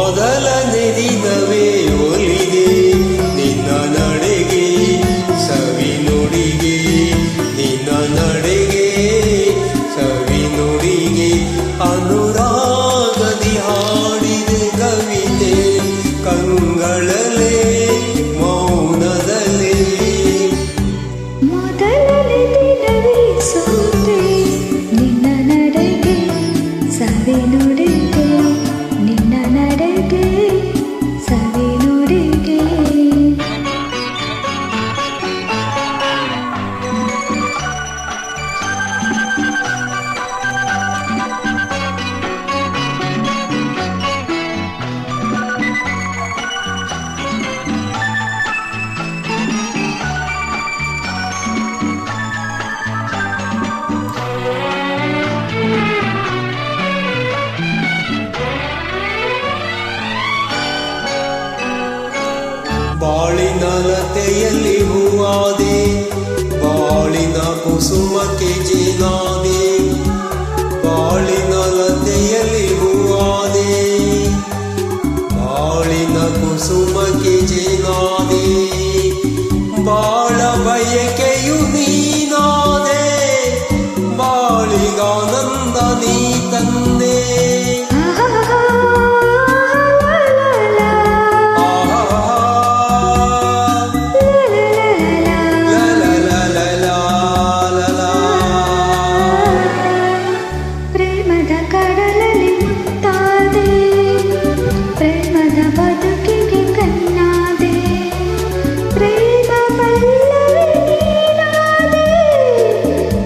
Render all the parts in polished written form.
ಮೊದಲನೇ ದಿನವೇ ಒಲಿದೆ ನಿನ್ನ ನಡೆಗೆ ಸವಿ ನುಡಿಗೆ ನಿನ್ನ ನಡೆಗೆ ಸವಿ ನುಡಿಗೆ ಅನುರಾಗದಿ ಹಾಡಿದೆ ಕವಿತೆ ಕಂಗಳಲೆ ಮೌನದಲ್ಲೇ ಮೊದಲನೇ ದಿನವೇ ಸೋತೆ ನಿನ್ನ ನಡೆಗೆ ಸವಿ ನುಡಿಗೆ ನಿನ್ನ ನಡೆಗೆ ಸವಿ ನುಡಿಗೆ ಬಾಳಿನ ಲತೆಯಲ್ಲಿ ಹೂವಾದೆ ಬಾಳಿನ ಕುಸುಮಕ್ಕೆ ಜೇನಾದೆ ಬಾಳಿನ ಲತೆಯಲ್ಲಿ ಹೂವಾದೆ ಬಾಳಿನ ಕುಸುಮಕ್ಕೆ ಜೇನಾದೆ ಬಾಳ ಬಯಕೆಯು ನೀನಾದೆ ಬಾಳಿಗಾನಂದ ನೀ ತಂದೆ ಕಡಲಲ್ಲಿ ಮುತ್ತಾದೆ ಪ್ರೇಮದ ಬದುಕಿಗೆ ಕಣ್ಣಾದೆ ಪ್ರೇಮ ಪಲ್ಲವಿ ನೀನಾದೆ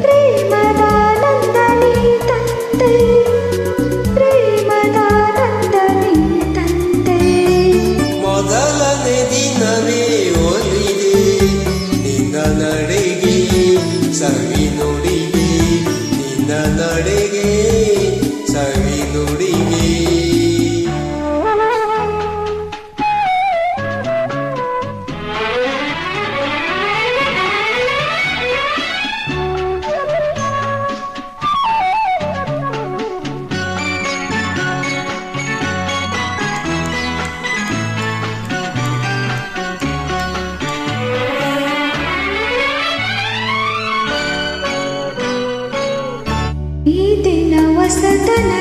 ಪ್ರೇಮದಾನಂದ ನೀ ತಂದೆ ಪ್ರೇಮದಾನಂದ ನೀ ತಂದೆ ಮೊದಲನೇ ದಿನವೇ ಒಲಿದೆ ನಿನ್ನ ನಡೆಗೆ ಸವಿ ನುಡಿಗೆ ನಿನ್ನ ನಡೆಗೆ ಸವಿ ನುಡಿಗೆ ಈ ದಿನ ಹೊಸತನ